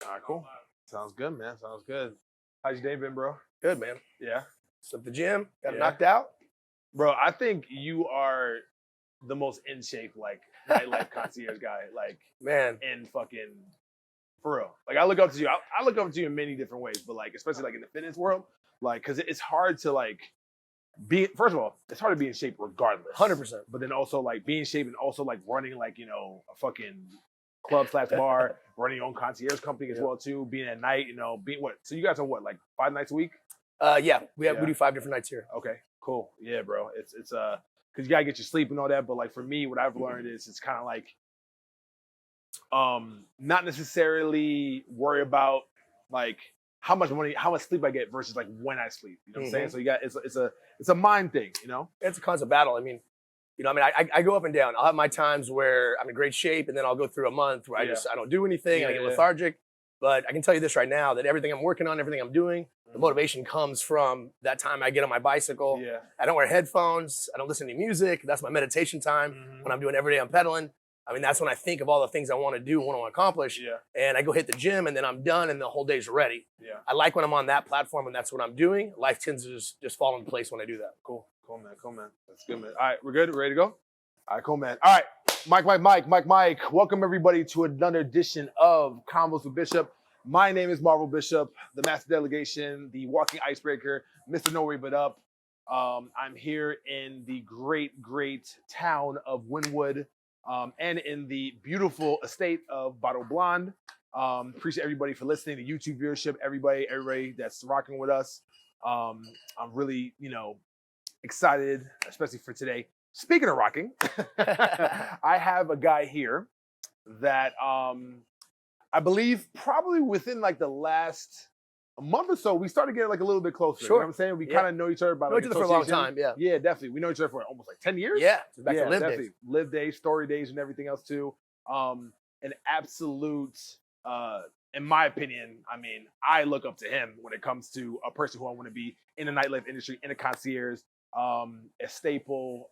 All right, cool. Sounds good, man. Sounds good. How's your day been, bro? Good, man. Yeah. Slept the gym, got Yeah. knocked out. Bro, I think you are the most in shape, like, nightlife concierge guy, like, Man, in fucking, for real. Like, I look up to you. I look up to you in many different ways, but, like, especially, like, in the fitness world, like, because it's hard to, like, first of all, it's hard to be in shape regardless. 100%. But then also, like, being in shape and also, like, running, like, a fucking club/bar, running your own concierge company as well, too, being at night, being what? So you guys are what, like, 5 nights a week? Yeah, we Yeah. do 5 different nights here. Okay, cool. Yeah, bro. It's because you gotta get your sleep and all that. But like for me, what I've learned is it's kind of like not necessarily worry about like how much sleep I get versus like when I sleep. You know what I'm saying? So you got it's a mind thing. It's a constant battle. I go up and down. I'll have my times where I'm in great shape, and then I'll go through a month where I don't do anything, and I get lethargic. But I can tell you this right now, that everything I'm working on, everything I'm doing, the motivation comes from that time I get on my bicycle. Yeah. I don't wear headphones. I don't listen to music. That's my meditation time. When I'm doing every day I'm pedaling. That's when I think of all the things I want to do and want to accomplish. Yeah. And I go hit the gym, and then I'm done, and the whole day's ready. Yeah. I like when I'm on that platform, and that's what I'm doing. Life tends to just fall into place when I do that. Cool, man. That's good, man. All right, we're good. Ready to go? All right, cool, man. All right, Mike. Welcome everybody to another edition of Convos with Bishop. My name is Marvel Bishop, the Master Delegation, the walking icebreaker, Mr. No Way But Up. I'm here in the great town of Wynwood, and in the beautiful estate of Bottle Blonde. Appreciate everybody for listening, the YouTube viewership, everybody that's rocking with us. I'm really, excited, especially for today. Speaking of rocking, I have a guy here that I believe probably within like the last month or so, we started getting like a little bit closer. Sure. You know what I'm saying? We kind of know each other by Know each other for a long time, yeah. Yeah, definitely. We know each other for almost like 10 years. Yeah, back to live definitely. days. Live days, story days, and everything else too. An absolute, in my opinion, I look up to him when it comes to a person who I want to be in the nightlife industry, in a concierge, a staple,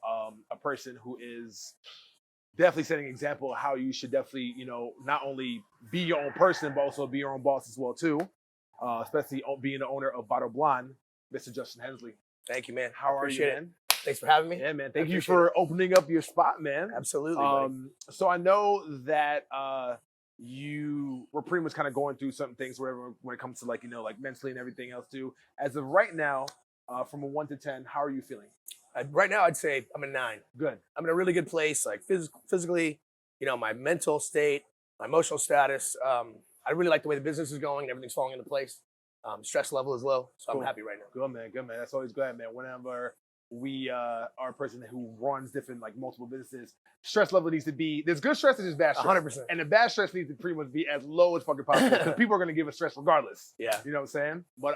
a person who is definitely setting an example of how you should definitely, not only be your own person, but also be your own boss as well too. Especially being the owner of Bottle Blonde, Mr. Justin Hensley. Thank you, man. How are you, man? Thanks for having me. Yeah, man. Thank you for opening up your spot, man. Absolutely. Buddy. So I know that you were pretty much kind of going through some things, whatever, when it comes to like mentally and everything else too. As of right now, from a 1 to 10, how are you feeling? Right now, I'd say I'm a 9. Good. I'm in a really good place, like physically, my mental state, my emotional status. I really like the way the business is going and everything's falling into place. Stress level is low, so Cool. I'm happy right now. Good, man. That's always glad, man. Whenever we are a person who runs different, like multiple businesses, stress level needs to be, there's good stress and there's bad stress. 100%. And the bad stress needs to pretty much be as low as fucking possible because people are going to give us stress regardless. Yeah. You know what I'm saying? But,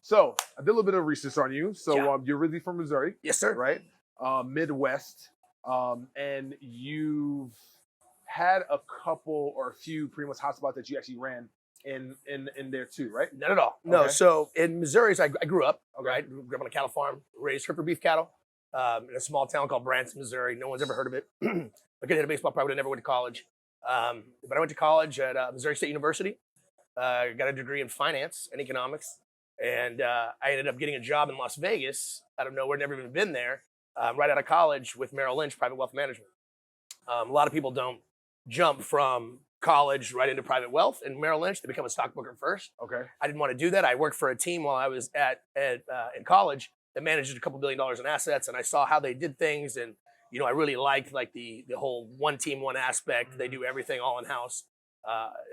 so I did a little bit of research on you. So you're originally from Missouri. Yes, sir. Right? Midwest. And you've had a couple or a few pretty much hotspots that you actually ran in there too, right? Not at all. No. Okay. So in Missouri, I grew up. Right, grew up on a cattle farm, raised stripper beef cattle in a small town called Branson, Missouri. No one's ever heard of it. I could hit a baseball, probably never went to college. But I went to college at Missouri State University. Got a degree in finance and economics, and I ended up getting a job in Las Vegas out of nowhere. Never even been there. Right out of college with Merrill Lynch, private wealth management. A lot of people don't jump from college right into private wealth and Merrill Lynch to become a stockbroker first. Okay. I didn't want to do that. I worked for a team while I was in college that managed a couple $1 billion in assets, and I saw how they did things, and I really liked like the whole one team, one aspect. They do everything all in house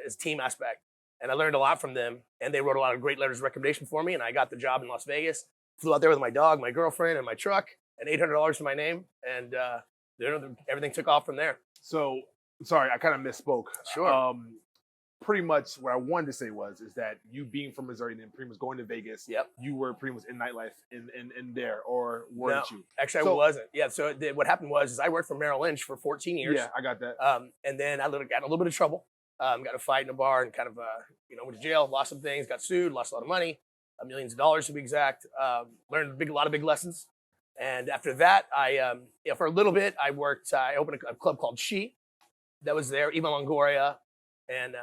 as team aspect, and I learned a lot from them. And they wrote a lot of great letters of recommendation for me, and I got the job in Las Vegas. Flew out there with my dog, my girlfriend, and my truck, and $800 to my name, and everything took off from there. So, sorry, I kind of misspoke. Sure. Pretty much what I wanted to say is that you being from Missouri and then pretty much going to Vegas, you were pretty much in nightlife in there, or weren't you? Actually, I wasn't. Yeah, so what happened was I worked for Merrill Lynch for 14 years. Yeah, I got that. And then I got a little bit of trouble. Got a fight in a bar and kind of, went to jail, lost some things, got sued, lost a lot of money, millions of dollars to be exact. Learned a lot of big lessons. And after that, for a little bit, I worked, I opened a club called She that was there, Eva Longoria, and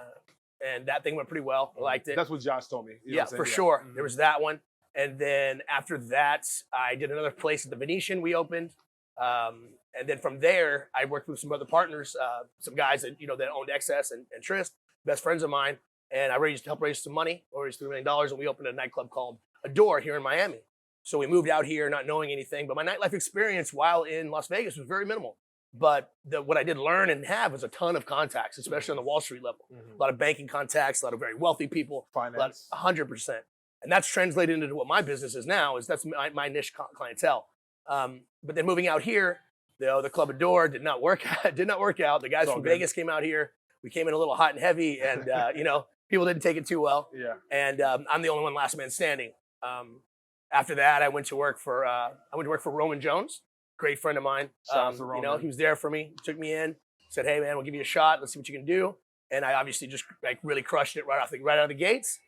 and that thing went pretty well. I liked it. That's what Josh told me. You know Yeah, what I'm for saying? sure. Mhm. There was that one. And then after that, I did another place at the Venetian we opened. And then from there, I worked with some other partners, some guys that, that owned Excess and Trist, best friends of mine. And I helped raise some money, raised $3 million, and we opened a nightclub called Adore here in Miami. So we moved out here not knowing anything, but my nightlife experience while in Las Vegas was very minimal. But what I did learn and have was a ton of contacts, especially on the Wall Street level. A lot of banking contacts, a lot of very wealthy people, Finance. 100%. And that's translated into what my business is now. That's my niche clientele. But then moving out here, the Club Adore did not work. Did not work out. The guys from Vegas came out here. We came in a little hot and heavy, and people didn't take it too well. Yeah. And I'm the only one last man standing. After that, I went to work for Roman Jones, great friend of mine. Shout out to Roman. He was there for me, took me in, said, "Hey man, we'll give you a shot. Let's see what you can do." And I obviously just really crushed it right out of the gates.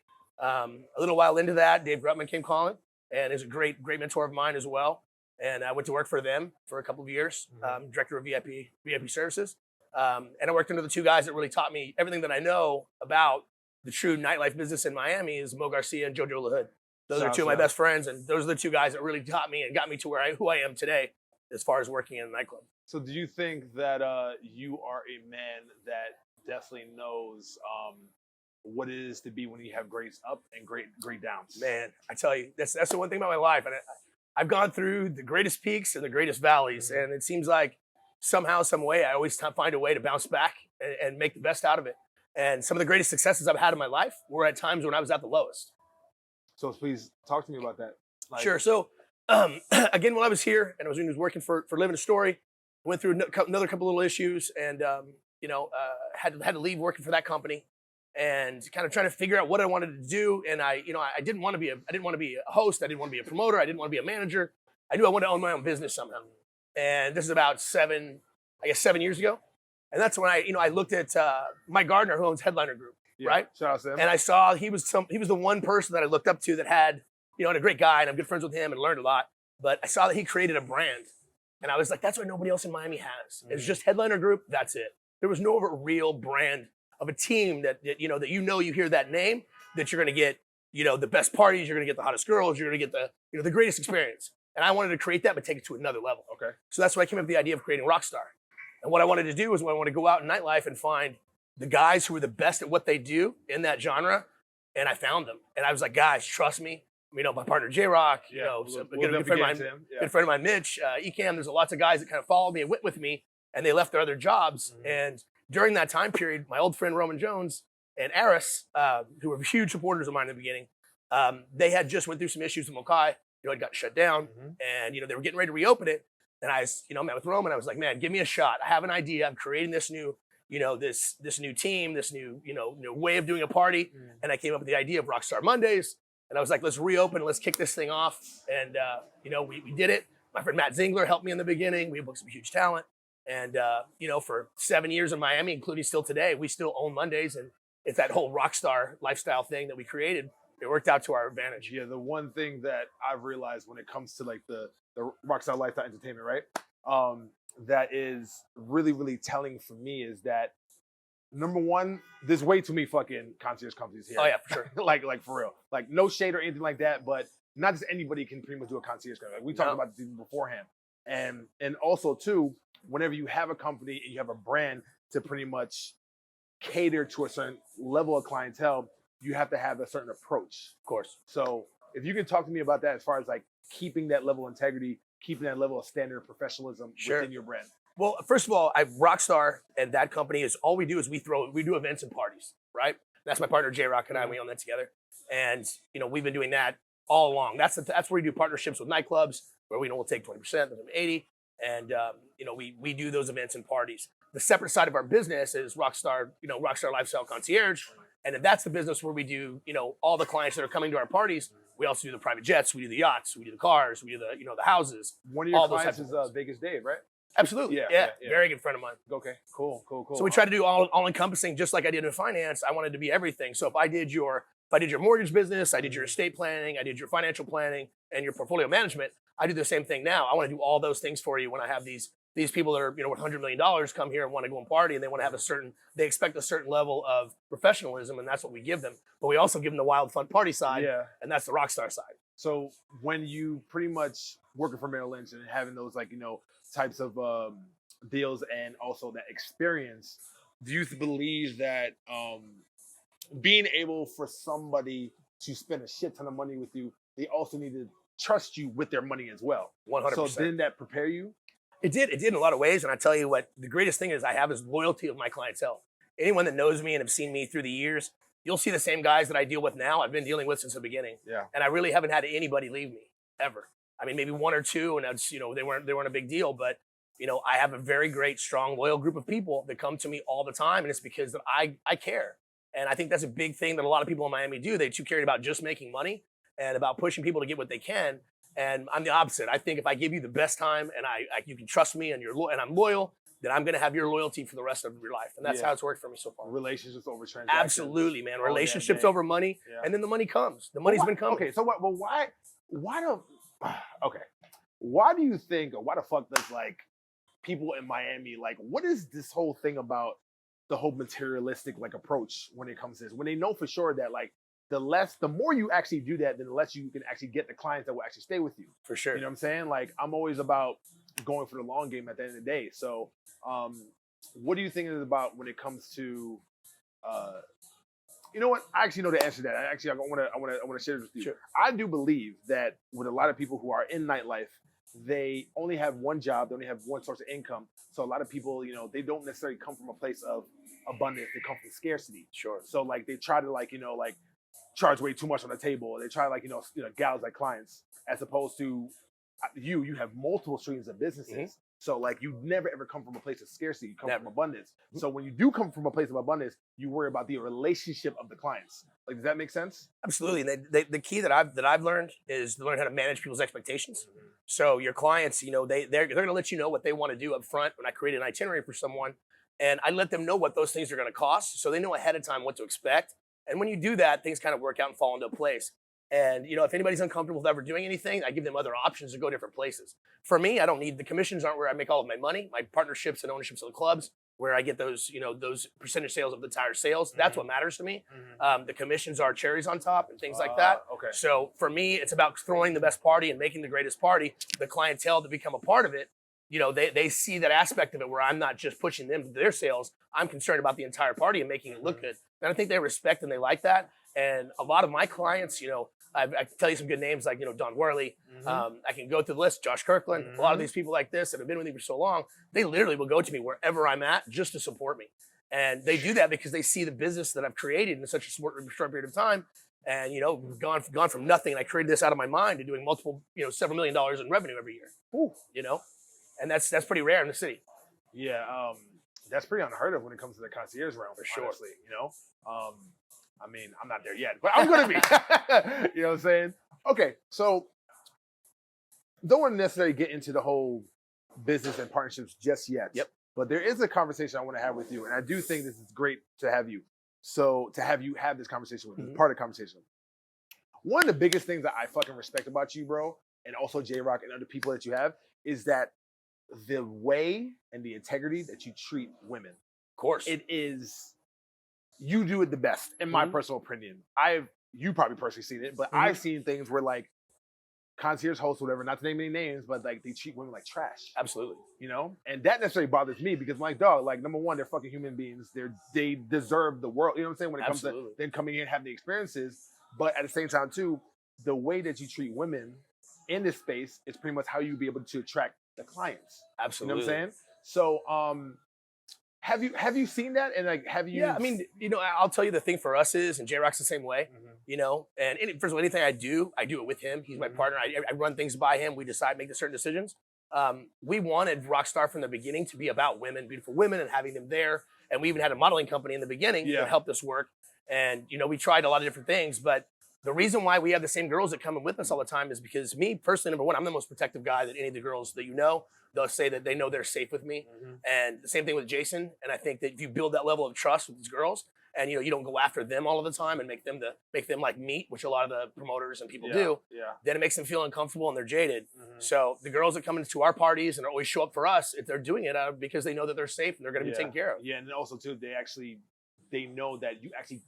A little while into that, Dave Grutman came calling, and is a great mentor of mine as well. And I went to work for them for a couple of years, director of VIP services. And I worked under the two guys that really taught me everything that I know about the true nightlife business in Miami is Mo Garcia and Jojo LaHood. Those are two of my best friends, and those are the two guys that really taught me and got me to who I am today as far as working in a nightclub. So do you think that you are a man that definitely knows what it is to be when you have great up and great downs? Man, I tell you, that's the one thing about my life. And I've gone through the greatest peaks and the greatest valleys, and it seems like somehow, some way, I always find a way to bounce back and make the best out of it. And some of the greatest successes I've had in my life were at times when I was at the lowest. So please talk to me about that. Sure. So again, while I was here and I was working for Living a Story, went through another couple little issues, and had to leave working for that company, and kind of trying to figure out what I wanted to do. And I didn't want to be a host. I didn't want to be a promoter. I didn't want to be a manager. I knew I wanted to own my own business somehow. And this is about 7 years ago. And that's when I looked at Mike Gardner, who owns Headliner Group, right? Shout out to him. And I saw he was the one person that I looked up to that had, and a great guy, and I'm good friends with him and learned a lot. But I saw that he created a brand. And I was like, that's what nobody else in Miami has. It's just Headliner Group, that's it. There was no real brand of a team that you hear that name, that you're gonna get, the best parties, you're gonna get the hottest girls, you're gonna get the greatest experience. And I wanted to create that, but take it to another level. Okay. So that's why I came up with the idea of creating Rockstar. And what I wanted to do was I wanted to go out in nightlife and find the guys who were the best at what they do in that genre. And I found them. And I was like, guys, trust me. My partner J-Rock, a good friend of mine, Mitch, Ecam, there's lots of guys that kind of followed me and went with me, and they left their other jobs. And during that time period, my old friend Roman Jones and Aris, who were huge supporters of mine in the beginning, they had just went through some issues with Mokai. It got shut down, and they were getting ready to reopen it. And I, met with Roman. I was like, man, give me a shot. I have an idea. I'm creating this new, this new team, this new, new way of doing a party. And I came up with the idea of Rockstar Mondays. And I was like, let's reopen and let's kick this thing off. And, we did it. My friend Matt Zingler helped me in the beginning. We booked some huge talent. And, for 7 years in Miami, including still today, we still own Mondays. And it's that whole Rockstar lifestyle thing that we created. It worked out to our advantage. Yeah, the one thing that I've realized when it comes to like the Rockstar Lifestyle Entertainment, right? That is really, really telling for me is that, number one, there's way too many fucking concierge companies here. Oh yeah, for sure. like for real. Like no shade or anything like that, but not just anybody can pretty much do a concierge company. Like we talked about this even beforehand. And also too, whenever you have a company and you have a brand to pretty much cater to a certain level of clientele, you have to have a certain approach. Of course. So if you can talk to me about that as far as like keeping that level of integrity, keeping that level of standard of professionalism within your brand. Well, first of all, Rockstar and that company is all we do is we do events and parties, right? That's my partner J-Rock and I, we own that together. And, we've been doing that all along. That's where we do partnerships with nightclubs where we'll take 20%, then 80%. And, we do those events and parties. The separate side of our business is Rockstar, Rockstar Lifestyle Concierge. And if that's the business where we do, all the clients that are coming to our parties, we also do the private jets, we do the yachts, we do the cars, we do the, the houses. One of your clients is Vegas Dave, right? Absolutely. Yeah. Very good friend of mine. Okay. Cool. So we try to do all encompassing, just like I did in finance. I wanted to be everything. So if I did your mortgage business, I did your estate planning, I did your financial planning and your portfolio management, I do the same thing now. I want to do all those things for you when I have these these people that are, with $100 million come here and want to go and party, and they want to have they expect a certain level of professionalism, and that's what we give them. But we also give them the wild, fun party side, and that's the Rockstar side. So when you pretty much working for Merrill Lynch and having those types of deals and also that experience, do you believe that being able for somebody to spend a shit ton of money with you, they also need to trust you with their money as well? 100%. So didn't that prepare you? It did in a lot of ways. And I tell you what, the greatest thing I have is loyalty of my clientele. Anyone that knows me and have seen me through the years, you'll see the same guys that I deal with now, I've been dealing with since the beginning. Yeah. And I really haven't had anybody leave me, ever. I mean, maybe one or two, and that's, they weren't a big deal, but I have a very great, strong, loyal group of people that come to me all the time, and it's because that I care. And I think that's a big thing that a lot of people in Miami do. They're too carried about just making money and about pushing people to get what they can. And I'm the opposite. I think if I give you the best time and you can trust me and and I'm loyal, then I'm going to have your loyalty for the rest of your life. And that's how it's worked for me so far. Relationships over transactions. Absolutely, man. Relationships over money. Yeah. And then the money comes. The money's been coming. Okay, so why do you think, or why the fuck does people in Miami, what is this whole thing about the whole materialistic approach when it comes to this? When they know for sure that the more you actually do that, then the less you can actually get the clients that will actually stay with you. For sure. You know what I'm saying? I'm always about going for the long game at the end of the day. So what do you think it is about when it comes to you know what? I actually know the answer to that. I want to share this with you. Sure. I do believe that with a lot of people who are in nightlife, they only have one job, they only have one source of income. So a lot of people, they don't necessarily come from a place of abundance, they come from scarcity. Sure. So they try to charge way too much on the table. They try to gouge clients, as opposed to you have multiple streams of businesses. Mm-hmm. So you never ever come from a place of scarcity. You come from abundance. Mm-hmm. So when you do come from a place of abundance, you worry about the relationship of the clients. Does that make sense? Absolutely. The key that I've learned is to learn how to manage people's expectations. Mm-hmm. So your clients, they're going to let you know what they want to do up front. When I create an itinerary for someone, and I let them know what those things are going to cost, so they know ahead of time what to expect. And when you do that, things kind of work out and fall into place. And, if anybody's uncomfortable with ever doing anything, I give them other options to go different places. For me, I don't need the commissions aren't where I make all of my money. My partnerships and ownerships of the clubs, where I get those, those percentage sales of the entire sales. That's what matters to me. Mm-hmm. The commissions are cherries on top and things like that. Okay. So for me, it's about throwing the best party and making the greatest party. The clientele that become a part of it, they see that aspect of it where I'm not just pushing them to their sales. I'm concerned about the entire party and making it look good. And I think they respect and they like that. And a lot of my clients, I can tell you some good names like, Don Worley. Mm-hmm. I can go through the list, Josh Kirkland. Mm-hmm. A lot of these people like this that have been with me for so long, they literally will go to me wherever I'm at just to support me. And they do that because they see the business that I've created in such a short period of time. And, gone from nothing. And I created this out of my mind to doing multiple, several $1 million in revenue every year. Ooh. And that's pretty rare in the city. Yeah. That's pretty unheard of when it comes to the concierge realm, for sure. Honestly, I mean, I'm not there yet, but I'm going to be. You know what I'm saying? Okay, so don't want to necessarily get into the whole business and partnerships just yet. Yep. But there is a conversation I want to have with you, and I do think this is great to have you. So to have you have this conversation with me, part of the conversation. One of the biggest things that I fucking respect about you, bro, and also J-Rock and other people that you have, is that the way and the integrity that you treat women. Of course. It is... You do it the best, in my personal opinion. You probably personally seen it, but I've seen things where concierge hosts, whatever, not to name any names, but they treat women like trash. Absolutely. And that necessarily bothers me because dog, number one, they're fucking human beings. They deserve the world. You know what I'm saying? When it comes to them coming in and having the experiences, but at the same time too, the way that you treat women in this space is pretty much how you be able to attract the clients. Absolutely. You know what I'm saying? So, have you seen that? And have you? Yeah, I mean, I'll tell you the thing for us is, and J-Rock's the same way, and first of all, anything I do it with him. He's my partner. I run things by him. We make the certain decisions. We wanted Rockstar from the beginning to be about women, beautiful women, and having them there. And we even had a modeling company in the beginning that helped us work. And, we tried a lot of different things, but the reason why we have the same girls that come in with us all the time is because me personally, number one, I'm the most protective guy that any of the girls that they'll say that they know they're safe with me. Mm-hmm. And the same thing with Jason. And I think that if you build that level of trust with these girls, and you don't go after them all of the time and make them like meat, which a lot of the promoters and people do. Yeah. Then it makes them feel uncomfortable and they're jaded. Mhm. So the girls that come into our parties and always show up for us, if they're doing it because they know that they're safe and they're going to be taken care of. Yeah, and also too, they know that you actually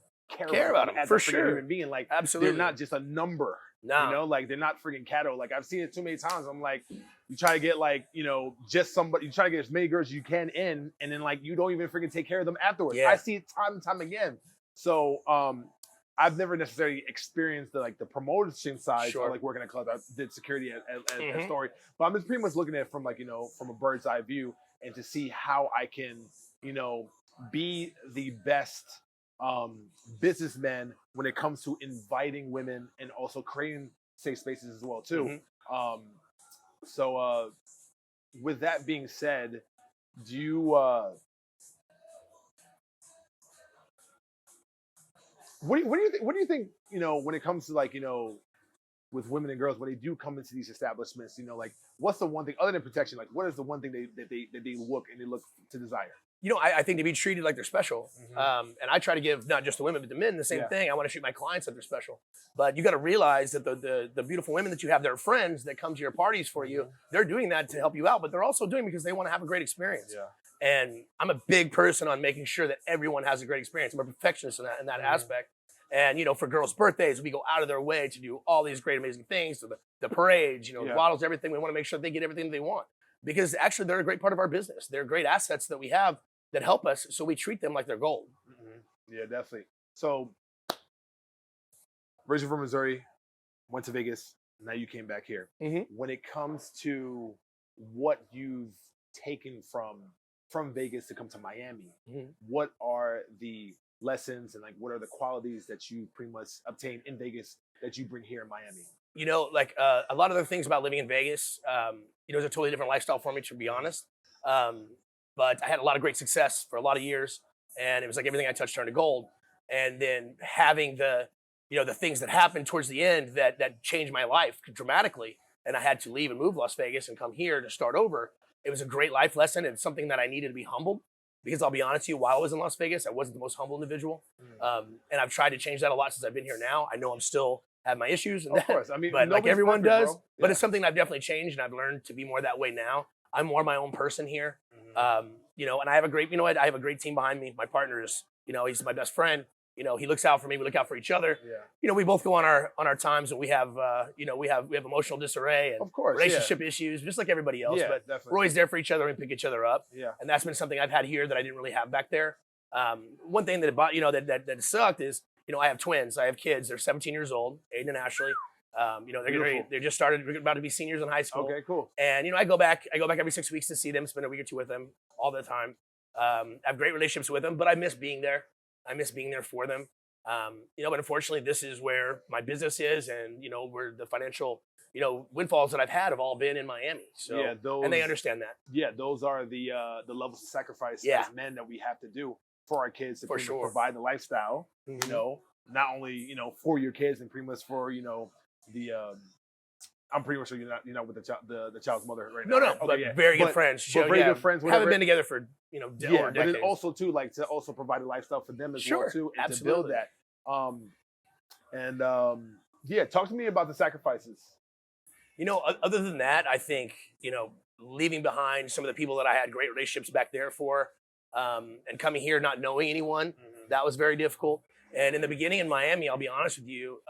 Care about them as for a freaking sure. human being. Like, Absolutely, they're not just a number. No. You know, like they're not freaking cattle. Like I've seen it too many times. I'm like, you try to get like, just somebody, you try to get as many girls as you can in, and then like you don't even freaking take care of them afterwards. Yeah. I see it time and time again. So I've never necessarily experienced the promotion side, Sure. or like working at clubs. I did security at Mhm. Story, but I'm just pretty much looking at it from like from a bird's eye view, and to see how I can be the best businessman when it comes to inviting women and also creating safe spaces as well too. Mhm. So with that being said, do you what do you think when it comes to like with women and girls when they do come into these establishments, like what's the one thing other than protection, like what is the one thing that they look to desire? I think to be treated like they're special. Mhm. And I try to give not just the women, but the men the same Yeah. thing. I want to treat my clients like they're special. But you got to realize that the beautiful women that you have, their friends that come to your parties for you, they're doing that to help you out, but they're also doing it because they want to have a great experience. Yeah. And I'm a big person on making sure that everyone has a great experience. I'm a perfectionist in that Mhm. aspect. And for girls' birthdays, we go out of their way to do all these great, amazing things. So the parades, Yeah. bottles, everything. We want to make sure they get everything they want because actually they're a great part of our business. They're great assets that we have that help us. So we treat them like they're gold. Mhm. Yeah, definitely. So, raised from Missouri, went to Vegas. Now you came back here. Mhm. When it comes to what you've taken from Vegas to come to Miami, Mhm. what are the lessons and like what are the qualities that you pretty much obtained in Vegas that you bring here in Miami? A lot of the things about living in Vegas, it was a totally different lifestyle for me, to be honest. But I had a lot of great success for a lot of years, and it was like everything I touched turned to gold. And then having the things that happened towards the end that changed my life dramatically, and I had to leave and move Las Vegas and come here to start over. It was a great life lesson and something that I needed to be humbled because I'll be honest with you, while I was in Las Vegas, I wasn't the most humble individual. And I've tried to change that a lot since I've been here now. I know I'm still have my issues, and Of course, I mean, but like nobody's everyone perfect, does. bro. But Yeah. it's something I've definitely changed, and I've learned to be more that way now. I'm more my own person here. Mhm. And I have a great, I have a great team behind me. My partner is, he's my best friend. He looks out for me. We look out for each other. Yeah. We both go on our times, and we have, we have emotional disarray and Of course, relationship issues, just like everybody else. Yeah, But definitely. we're always there for each other and pick each other up. Yeah. And that's been something I've had here that I didn't really have back there. One thing that about that sucked is, I have twins. I have kids. They're 17 years old, Aiden and Ashley. They're just started. We're about to be seniors in high school. Okay, cool. And I go back every 6 weeks to see them, spend a week or two with them all the time. I have great relationships with them, but I miss being there. I miss being there for them. But unfortunately, this is where my business is, and where the financial windfalls that I've had have all been in Miami. So Yeah, and they understand that. Yeah, those are the levels of sacrifice Yeah. as men that we have to do for our kids to For pretty much sure. provide the lifestyle. Mhm. Not only for your kids and pretty much for the. I'm pretty much sure you're not with the child's mother right now. No, right? Okay, but yeah. very good But- friends. but very good friends. Haven't Whatever. been together for Yeah, over but then decades. also too, like to also provide a lifestyle for them as well Sure, too, and absolutely. to build that. Yeah, talk to me about the sacrifices. Other than that, I think, leaving behind some of the people that I had great relationships back there for, and coming here not knowing anyone, that was very difficult. And in the beginning in Miami, I'll be honest with you,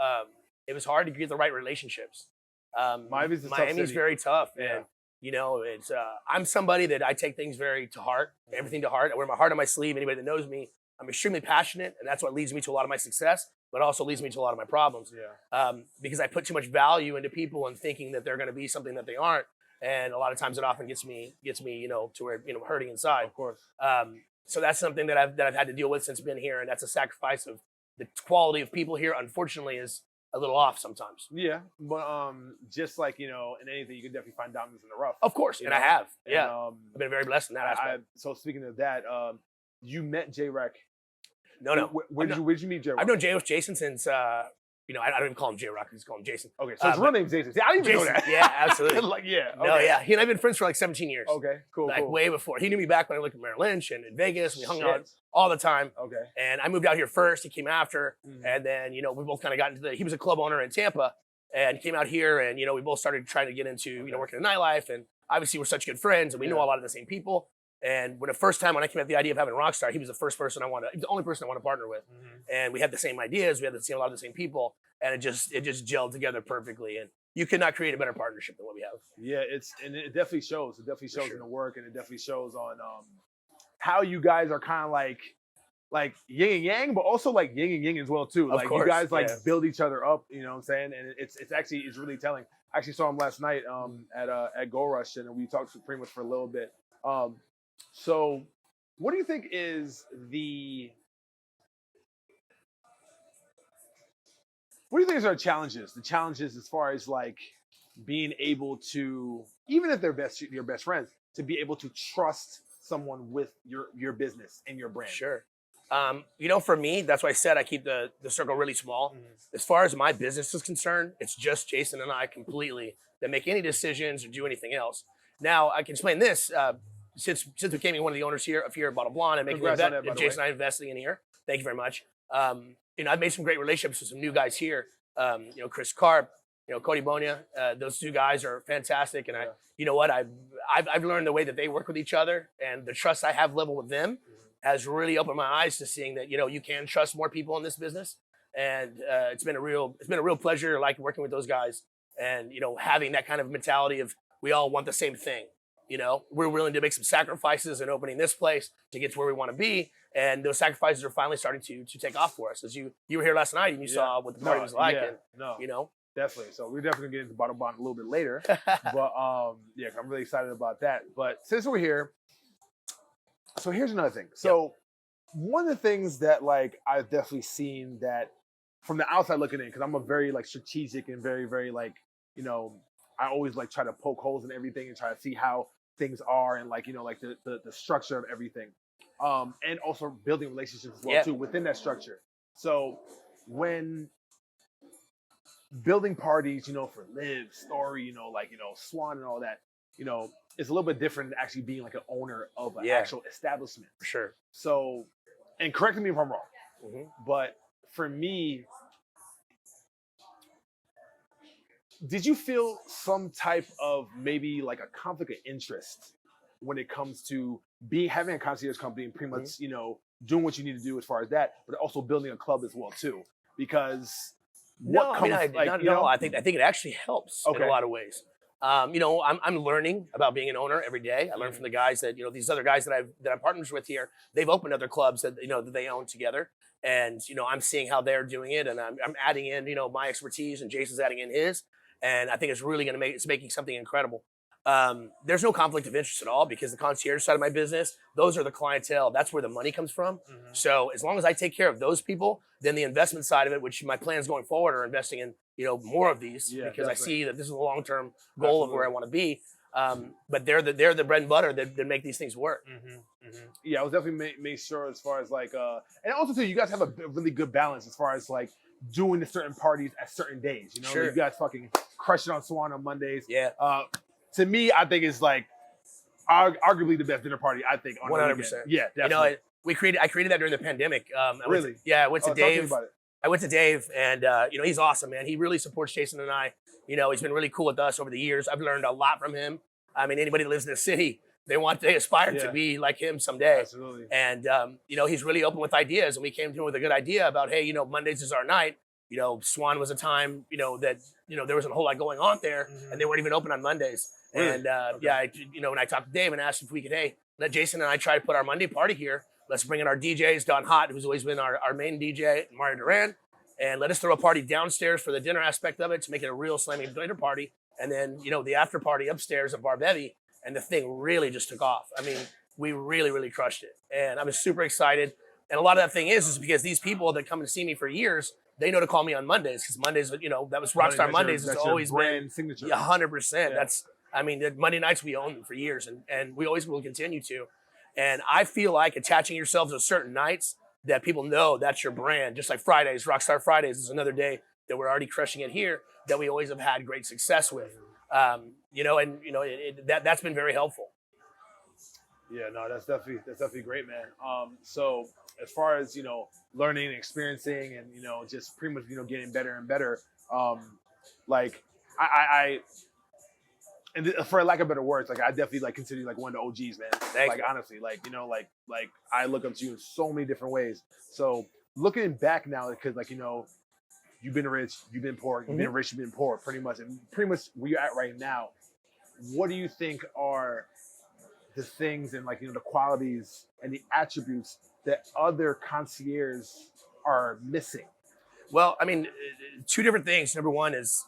it was hard to get the right relationships. Miami's a tough Miami's city. very tough. Yeah. And, it's, I'm somebody that I take things very to heart, everything to heart. I wear my heart on my sleeve. Anybody that knows me, I'm extremely passionate, and that's what leads me to a lot of my success, but also leads me to a lot of my problems. Yeah. Because I put too much value into people and thinking that they're going to be something that they aren't, and a lot of times it often gets me, to where hurting inside. Of course. So that's something that I've had to deal with since I've been here, and that's a sacrifice of the quality of people here. Unfortunately, is a little off sometimes. Yeah, but just like in anything, you can definitely find diamonds in the rough. Of course, You and I know? have. And, Yeah, I've been very blessed in that aspect. So speaking of that, you met J-Rec. No. Where did you meet J-Rec? I've known Jason since I don't even call him J-Rock. I just call him Jason. Okay, so his real name's Jason. See, I didn't even know that. Yeah, absolutely. Like, yeah. Okay. No, yeah. He and I've been friends for like 17 years. Okay, cool, Like cool. way before. He knew me back when I lived in Merrill Lynch and in Vegas. We hung Shit. out all the time. Okay. And I moved out here first. He came after. Mhm. And then, we both kind of got into he was a club owner in Tampa and came out here. And, we both started trying to get into, working in nightlife. And obviously we're such good friends and we know a lot of the same people. And when I came up with the idea of having Rockstar, he was the first person he was the only person I wanted to partner with. Mhm. And we had the same ideas. We had a lot of the same people. And it just gelled together perfectly. And you could not create a better partnership than what we have. Yeah, it definitely shows. It definitely shows sure. in the work, and it definitely shows on how you guys are kind of like yin and yang, but also like yin and yang as well too. Of Like course, you guys like yeah. build each other up. You know what I'm saying? And it's really telling. I actually saw him last night at Gold Rush, and we talked pretty much for a little bit. So what do you think is what do you think are challenges? The challenges as far as like being able to, even if they're your best friends, to be able to trust someone with your business and your brand. Sure. For me, that's why I said I keep the circle really small. Mm-hmm. As far as my business is concerned, it's just Jason and I completely that make any decisions or do anything else. Now, I can explain this. Since becoming one of the owners here at Bottle Blonde and making Congrats on that, by the Jason way. and I investing in here. Thank you very much. I've made some great relationships with some new guys here. Chris Karp, Cody Bonia. Those two guys are fantastic. And you know what? I've learned the way that they work with each other and the trust I have level with them has really opened my eyes to seeing that, you can trust more people in this business. And it's been a real pleasure, like working with those guys and, having that kind of mentality of we all want the same thing. We're willing to make some sacrifices in opening this place to get to where we want to be. And those sacrifices are finally starting to take off for us. As you were here last night and you saw what the party was like. Definitely. So we're definitely gonna get into Bottle Blonde a little bit later. But I'm really excited about that. But since we're here, so here's another thing. So one of the things that like I've definitely seen that from the outside looking in, because I'm a very like strategic and very, very like, I always like try to poke holes in everything and try to see how things are and like, like the structure of everything. And also building relationships as well too within that structure. So when building parties, for Live, Story, Swan and all that, it's a little bit different than actually being like an owner of an actual establishment. For sure. So, and correct me if I'm wrong, but for me, did you feel some type of maybe like a conflict of interest when it comes to having a concierge company and pretty much, doing what you need to do as far as that, but also building a club as well too? Because I think it actually helps in a lot of ways. I'm learning about being an owner every day. I learn from the guys that, these other guys that I'm partners with here, they've opened other clubs that, that they own together. And, I'm seeing how they're doing it and I'm adding in, my expertise and Jason's adding in his. And I think it's really going to it's making something incredible. There's no conflict of interest at all because the concierge side of my business, those are the clientele. That's where the money comes from. So as long as I take care of those people, then the investment side of it, which my plans going forward are investing in, more of these because I see that this is a long-term goal of where I want to be. But they're the bread and butter that make these things work. Yeah, I was definitely make sure as far as like, and also too, you guys have a really good balance as far as like doing the certain parties at certain days. Sure. You guys fucking crush it on Swan on Mondays. Yeah. To me, I think it's like arguably the best dinner party. I think on 100%. Yeah, definitely. I created that during the pandemic. Really? I went to Dave. Talk to me about it. I went to Dave, and he's awesome, man. He really supports Jason and I. He's been really cool with us over the years. I've learned a lot from him. I mean, anybody that lives in the city, they aspire to be like him someday. Absolutely. And he's really open with ideas, and we came to him with a good idea about, hey, Mondays is our night. Swan was a time, that there wasn't a whole lot going on there, and they weren't even open on Mondays. Really? And when I talked to Dave and asked if we could, hey, let Jason and I try to put our Monday party here. Let's bring in our DJs, Don Hott, who's always been our main DJ, and Mario Duran, and let us throw a party downstairs for the dinner aspect of it to make it a real slamming dinner party. And then, the after party upstairs at Bar Bevy, and the thing really just took off. I mean, we really, really crushed it. And I was super excited. And a lot of that thing is because these people that come and see me for years, they know to call me on Mondays because Mondays, that was Rockstar Mondays. It's always been signature. 100%. Yeah. The Monday nights we own them for years and we always will continue to. And I feel like attaching yourself to certain nights that people know that's your brand. Just like Fridays, Rockstar Fridays is another day that we're already crushing it here that we always have had great success with. That's been very helpful. Yeah, no, that's definitely great, man. So as far as learning and experiencing, and just pretty much getting better and better, like I and for lack of better words, like I definitely like consider you like one of the OGs, man. Thanks, like honestly, like like I look up to you in so many different ways. So looking back now, because like you've been rich, you've been poor, you've been rich, you've been poor, pretty much, and pretty much where you're at right now. What do you think are the things and like the qualities and the attributes that other concierges are missing? Well, I mean, two different things. Number one is,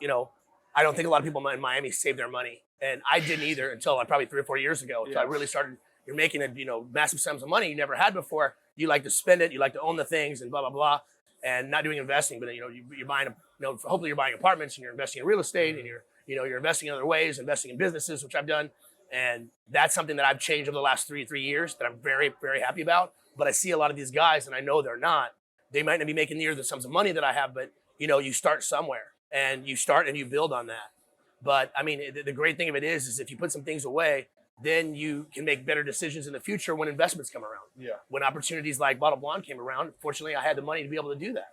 I don't think a lot of people in Miami save their money. And I didn't either until probably 3 or 4 years ago. Until I really started, you're making massive sums of money you never had before. You like to spend it, you like to own the things and blah, blah, blah. And not doing investing, but you're buying, hopefully you're buying apartments and you're investing in real estate and you're investing in other ways, investing in businesses, which I've done. And that's something that I've changed over the last three years that I'm very, very happy about. But I see a lot of these guys and I know they're not. They might not be making near the sums of money that I have, but you start somewhere and you start and you build on that. But I mean, the great thing of it is if you put some things away, then you can make better decisions in the future when investments come around. Yeah. When opportunities like Bottle Blonde came around, fortunately, I had the money to be able to do that.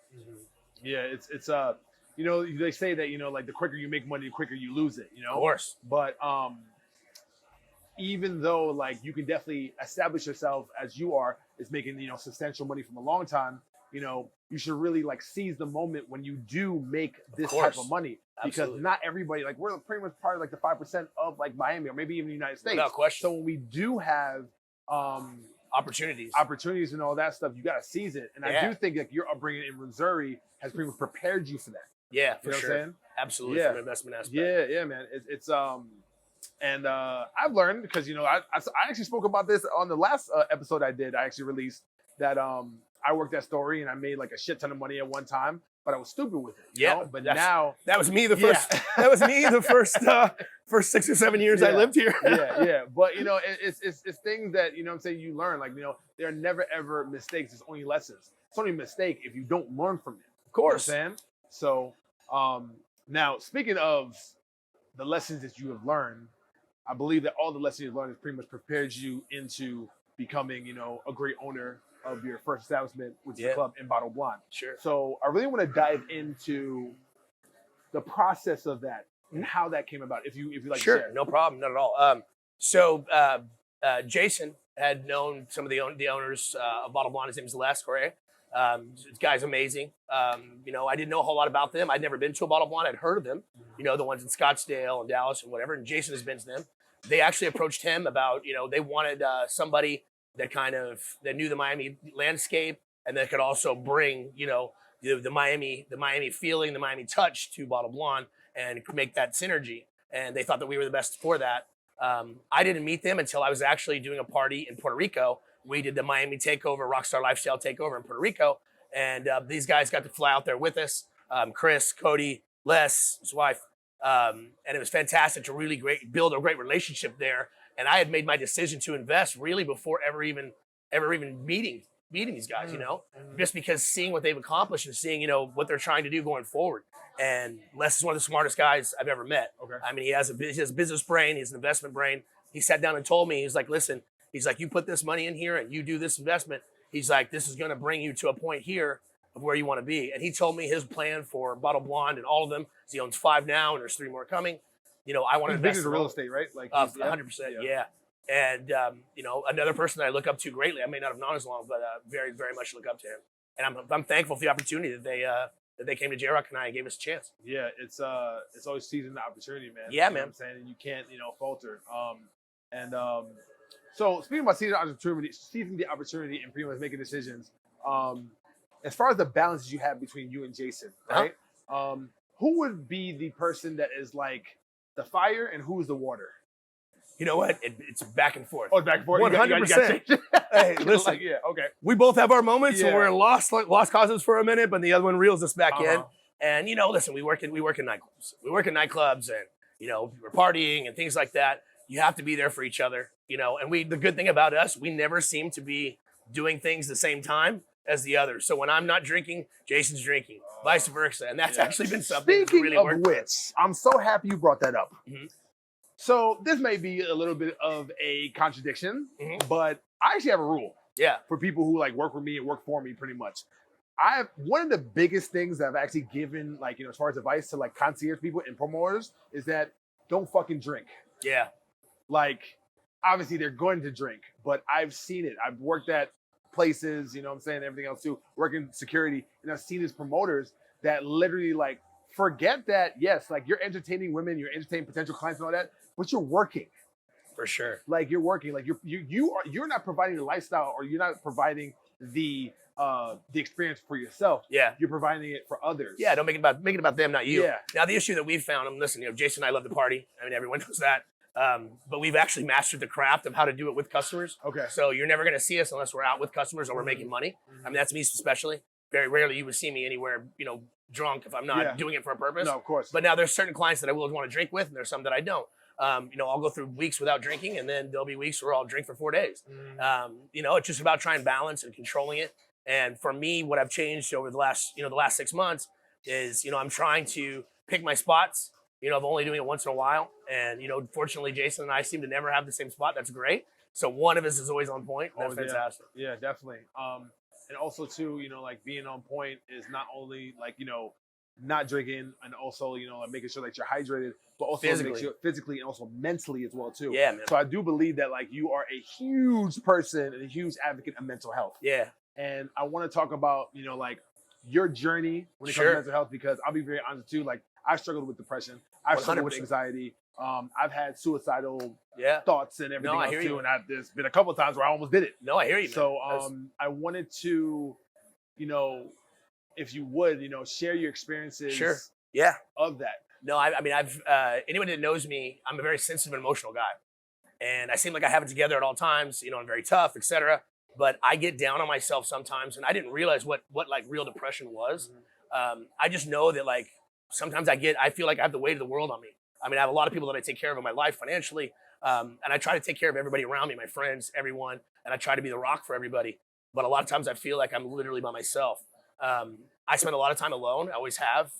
Yeah, it's they say that like the quicker you make money, the quicker you lose it. Of course. But even though like you can definitely establish yourself as you are, is making substantial money from a long time. You should really like seize the moment when you do make this type of money, because not everybody, like we're pretty much part of like the 5% of like Miami or maybe even the United States. Without question. So when we do have opportunities and all that stuff, you got to seize it. And I do think like your upbringing in Missouri has pretty much prepared you for that. Yeah, for sure. What I'm saying? Absolutely, from an investment aspect. Yeah, man. It's and I've learned because I actually spoke about this on the last episode I did. I actually released that I worked that story and I made like a shit ton of money at one time, but I was stupid with it. But now that was me the first. That was me the first 6 or 7 years I lived here. yeah. But it's things that I'm saying you learn. Like there are never ever mistakes. It's only lessons. It's only a mistake if you don't learn from it. Of course. You know what I'm saying? So now speaking of the lessons that you have learned, I believe that all the lessons you've learned has pretty much prepared you into becoming a great owner of your first establishment, which is the club in Bottle Blonde. Sure. So I really want to dive into the process of that and how that came about. If you like to share. No problem, not at all. So Jason had known some of the owners of Bottle Blonde. His name is Les Correa. This guy's amazing. I didn't know a whole lot about them. I'd never been to a Bottle Blonde. I'd heard of them, the ones in Scottsdale and Dallas and whatever. And Jason has been to them. They actually approached him about, they wanted somebody that knew the Miami landscape and that could also bring, the Miami feeling, the Miami touch to Bottle Blonde and make that synergy. And they thought that we were the best for that. I didn't meet them until I was actually doing a party in Puerto Rico. We did the Miami takeover, Rockstar lifestyle takeover in Puerto Rico. And these guys got to fly out there with us. Chris, Cody, Les, his wife. And it was fantastic to really build a great relationship there. And I had made my decision to invest really before ever even meeting these guys, just because seeing what they've accomplished and seeing, what they're trying to do going forward. And Les is one of the smartest guys I've ever met. Okay. I mean, he has a business brain. He has an investment brain. He sat down and told me, he's like, listen, he's like, you put this money in here and you do this investment. He's like, this is going to bring you to a point here of where you want to be. And he told me his plan for Bottle Blonde and all of them. He owns 5 now and there's 3 more coming. I want to invest in real estate, right? Like 100%, yeah. And another person that I look up to greatly. I may not have known as long, but very, very much look up to him. And I'm thankful for the opportunity that they came to J-Rock and I gave us a chance. Yeah, it's always seizing the opportunity, man. Yeah, man. What I'm saying, and you can't falter. So speaking about seizing the opportunity and pretty much making decisions. As far as the balances you have between you and Jason, right? Who would be the person that is like the fire and who's the water? You know what? It's back and forth. Oh, it's back and forth. 100%. Hey, listen. Yeah, okay. We both have our moments when we're in lost causes for a minute, but the other one reels us back in. And listen, we work in nightclubs. We work in nightclubs, and we're partying and things like that. You have to be there for each other. And the good thing about us, we never seem to be doing things the same time. as the other. So when I'm not drinking, Jason's drinking, vice versa. And that's actually been something that's Speaking really of worked. which, I'm so happy you brought that up. Mhm. So this may be a little bit of a contradiction, Mhm. but I actually have a rule Yeah. for people who like work with me and work for me pretty much. One of the biggest things that I've actually given, like, as far as advice to like concierge people and promoters is that don't fucking drink. Yeah. Like, obviously they're going to drink, but I've seen it. I've worked at places, you know what I'm saying, everything else too, working security, and I've seen these promoters that literally like forget that, yes, like you're entertaining women, you're entertaining potential clients and all that, but you're working. For sure. Like you're working, like you're not providing the lifestyle, or you're not providing the experience for yourself. Yeah. You're providing it for others. Yeah, don't make it about them, not you. Yeah. Now the issue that we've found, and listen, Jason and I love to party. I mean, everyone knows that. But we've actually mastered the craft of how to do it with customers. Okay. So you're never going to see us unless we're out with customers or we're making money. I mean, that's me especially. Very rarely you would see me anywhere, drunk if I'm not doing it for a purpose. No, of course. But now there's certain clients that I will want to drink with, and there's some that I don't. I'll go through weeks without drinking, and then there'll be weeks where I'll drink for 4 days. It's just about trying to balance and controlling it. And for me, what I've changed over the last 6 months is, I'm trying to pick my spots. I'm only doing it once in a while. And, fortunately, Jason and I seem to never have the same spot. That's great. So one of us is always on point. That's fantastic. Yeah, definitely. And also too, like being on point is not only like, not drinking, and also, like making sure that you're hydrated, but also physically and also mentally as well too. Yeah, man. So I do believe that like you are a huge person and a huge advocate of mental health. Yeah. And I want to talk about, like your journey when it comes to mental health, because I'll be very honest too, like I've struggled with depression. I've struggled with anxiety. I've had suicidal thoughts and everything else too. And there's been a couple of times where I almost did it. No, I hear you. So I wanted to, if you would, share your experiences of that. No, I've anybody that knows me, I'm a very sensitive and emotional guy. And I seem like I have it together at all times, I'm very tough, etc. But I get down on myself sometimes, and I didn't realize what like real depression was. I just know that like sometimes I feel like I have the weight of the world on me. I mean, I have a lot of people that I take care of in my life financially, and I try to take care of everybody around me, my friends, everyone, and I try to be the rock for everybody. But a lot of times I feel like I'm literally by myself. I spend a lot of time alone. I always have.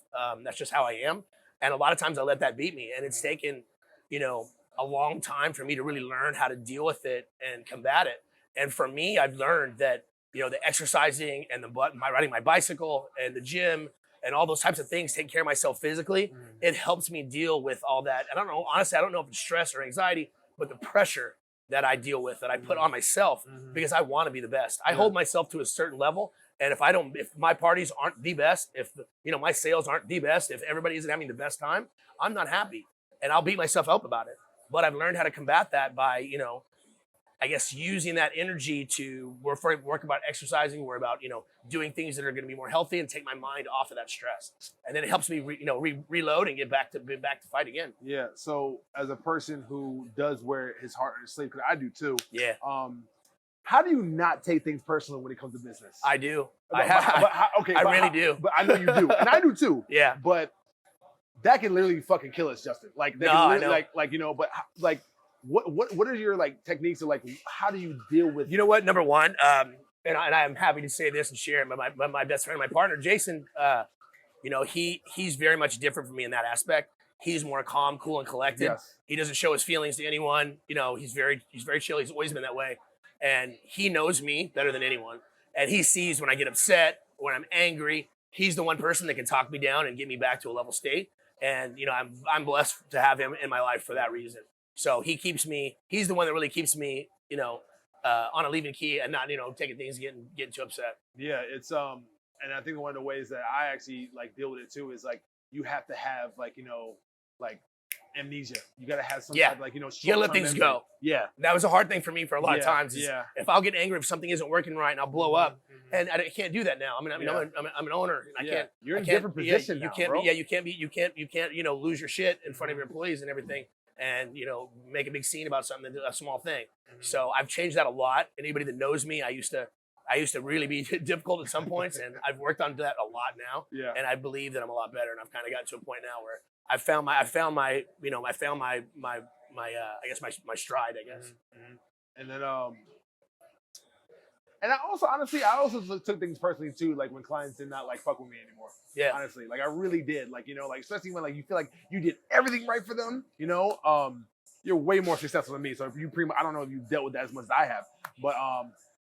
That's just how I am. And a lot of times I let that beat me. And it's taken, a long time for me to really learn how to deal with it and combat it. And for me, I've learned that, the exercising and my riding my bicycle and the gym and all those types of things, taking care of myself physically, it helps me deal with all that. I don't know, honestly, I don't know if it's stress or anxiety, but the pressure that I deal with, that I put on myself because I want to be the best. I hold myself to a certain level. And if my parties aren't the best, if my sales aren't the best, if everybody isn't having the best time, I'm not happy, and I'll beat myself up about it. But I've learned how to combat that by, I guess using that energy to work about exercising, work about, doing things that are going to be more healthy and take my mind off of that stress. And then it helps me, reload and get back to fight again. Yeah. So as a person who does wear his heart on his sleeve, because I do too. Yeah. How do you not take things personally when it comes to business? I do. I really do. But I know you do, and I do too. Yeah. But that can literally fucking kill us, Justin. Like, I know. But like, what are your like techniques, or like how do you deal with? You know what? Number one, and I am happy to say this and share it. But my best friend, my partner, Jason, he's very much different from me in that aspect. He's more calm, cool, and collected. Yes. He doesn't show his feelings to anyone. He's very chill. He's always been that way. And he knows me better than anyone. And he sees when I get upset, when I'm angry. He's the one person that can talk me down and get me back to a level state. And, I'm blessed to have him in my life for that reason. So he's the one that really keeps me, on a leaving key and not, taking things, getting too upset. Yeah, it's, and I think one of the ways that I actually like deal with it too is like, you have to have like, like amnesia. You got to have some type of like, you gotta let things go. Yeah. That was a hard thing for me for a lot of times. Yeah. If I'll get angry if something isn't working right, and I'll blow up, and I can't do that now. I'm an owner, and I can't. You're in a different position now, bro. You can't, lose your shit in front of your employees and everything, and make a big scene about something, a small thing. So I've changed that a lot. Anybody that knows me, I used to really be difficult at some points, and I've worked on that a lot now. Yeah. And I believe that I'm a lot better, and I've kind of gotten to a point now where I found my I guess my stride, I guess. And then And I also took things personally too, like when clients did not like fuck with me anymore. Yeah. Honestly, like I really did. Like, you know, like especially when like you feel like you did everything right for them, you know, you're way more successful than me. So if you I don't know if you dealt with that as much as I have, but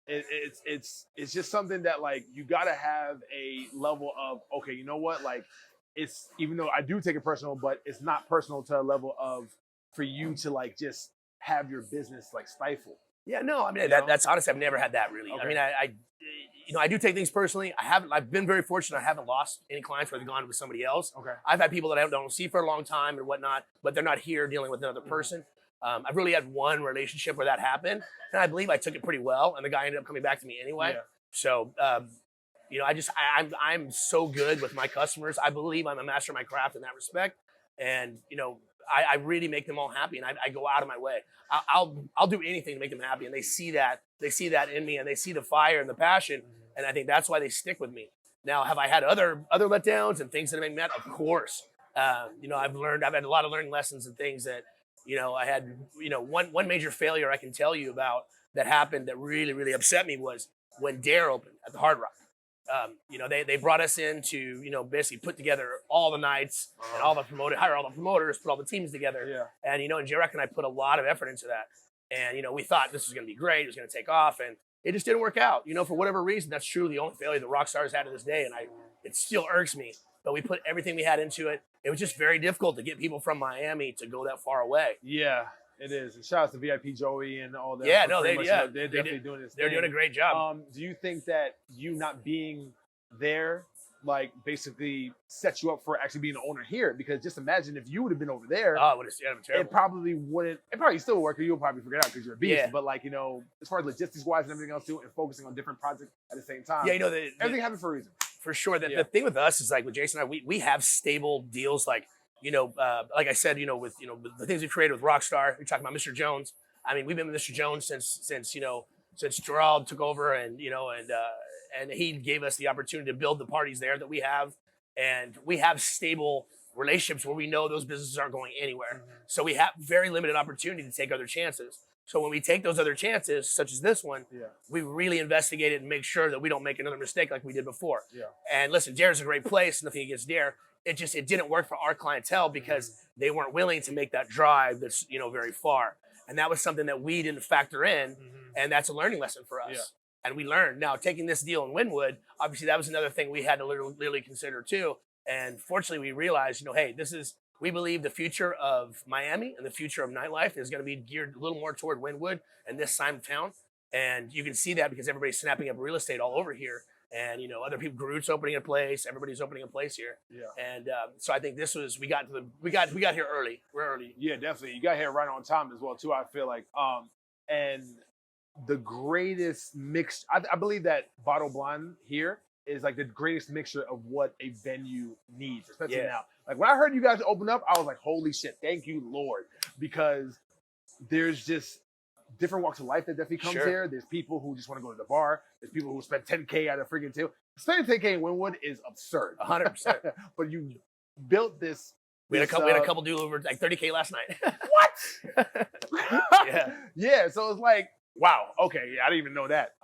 it's just something that like you gotta have a level of, okay, you know what, like it's, even though I do take it personal, but it's not personal to a level of for you to like just have your business like stifled. Yeah, no, I mean You know? that's honest. I've never had that really. Okay. I mean, I do take things personally. I've been very fortunate. I haven't lost any clients where they've gone with somebody else. Okay. I've had people that I don't see for a long time and whatnot, but they're not here dealing with another person. I've really had one relationship where that happened, and I believe I took it pretty well, and the guy ended up coming back to me anyway. Yeah. So, you know, I'm so good with my customers. I believe I'm a master of my craft in that respect, and you know, I really make them all happy, and I go out of my way. I'll do anything to make them happy, and they see that in me, and they see the fire and the passion, and I think that's why they stick with me. Now, have I had other letdowns and things that have made me mad? Of course. You know, I've had a lot of learning lessons and things that, you know, I had, you know, one major failure I can tell you about that happened that really, really upset me was when Dare opened at the Hard Rock. You know, they brought us in to, you know, basically put together all the nights and hire all the promoters, put all the teams together. Yeah. And, you know, and Jarek and I put a lot of effort into that. And, you know, we thought this was going to be great. It was going to take off. And it just didn't work out. You know, for whatever reason, that's truly the only failure that Rockstar has had to this day. And it still irks me. But we put everything we had into it. It was just very difficult to get people from Miami to go that far away. Yeah, it is. And shout out to VIP Joey and all that. Yeah, no, they're definitely doing this. They're doing a great job. Do you think that you not being there, like, basically set you up for actually being an owner here? Because just imagine if you would have been over there, Oh, it would have been terrible. it probably wouldn't. It probably still work. You'll probably figure it out because you're a beast. Yeah. But like, you know, as far as logistics wise and everything else too, and focusing on different projects at the same time. Yeah, you know, everything happens for a reason. for sure. The thing with us is like with Jason and I, we have stable deals. Like, you know, like I said, you know, with the things we created with Rockstar. You're talking about Mr. Jones. I mean, we've been with Mr. Jones since Gerald took over, and you know, and he gave us the opportunity to build the parties there that we have, and we have stable relationships where we know those businesses aren't going anywhere. So we have very limited opportunity to take other chances. So when we take those other chances, such as this one, we really investigate it and make sure that we don't make another mistake like we did before. And listen, Dare's a great place. Nothing against Dare. It didn't work for our clientele because they weren't willing to make that drive that's, you know, very far. And that was something that we didn't factor in. And that's a learning lesson for us. And we learned. Now, taking this deal in Wynwood, obviously that was another thing we had to literally consider too. And fortunately, we realized, you know, hey, we believe the future of Miami and the future of nightlife is going to be geared a little more toward Wynwood and this side of town. And you can see that because everybody's snapping up real estate all over here. And, you know, other people, Groot's opening a place, everybody's opening a place here. And so I think we got here early. We're early. Yeah, definitely. You got here right on time as well, too, I feel like. And the greatest mix, I believe that Bottle Blonde here is like the greatest mixture of what a venue needs, especially now. Like when I heard you guys open up, I was like, holy shit, thank you, Lord. Because there's just different walks of life that definitely comes here. There's people who just want to go to the bar. There's people who spend 10K at a freaking table. Spending 10K in Wynwood is absurd. 100%. But you built this. We had a couple do over like 30K last night. What? Yeah. Yeah. So it's like, wow. Okay. Yeah, I didn't even know that.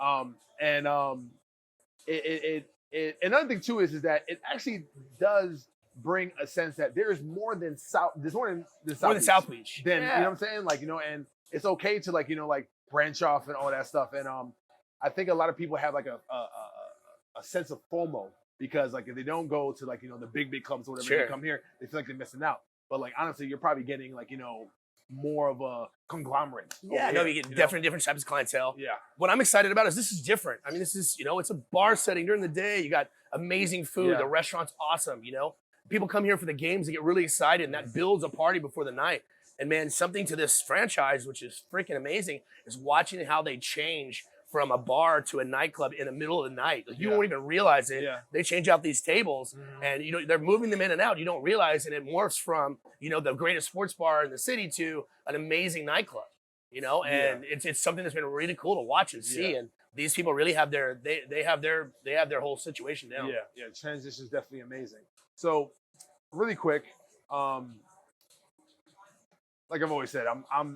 Another thing too is that it actually does bring a sense that there's more than South Beach. Then you know what I'm saying? Like, you know, and it's okay to like, you know, like branch off and all that stuff. And I think a lot of people have like a sense of FOMO because like if they don't go to like, you know, the big clubs or whatever, they come here, they feel like they're missing out. But like honestly, you're probably getting like, you know, more of a conglomerate. Yeah, no, you get different types of clientele. Yeah. What I'm excited about is this is different. I mean, this is, you know, it's a bar setting during the day. You got amazing food. Yeah. The restaurant's awesome, you know. People come here for the games, they get really excited, and that builds a party before the night. And man, something to this franchise, which is freaking amazing, is watching how they change from a bar to a nightclub in the middle of the night. Like, you won't even realize it. They change out these tables, and you know they're moving them in and out. You don't realize, and it morphs from, you know, the greatest sports bar in the city to an amazing nightclub. You know, and it's something that's been really cool to watch and see. And these people really have they have their whole situation down. Yeah. Transition is definitely amazing. So, really quick, like I've always said,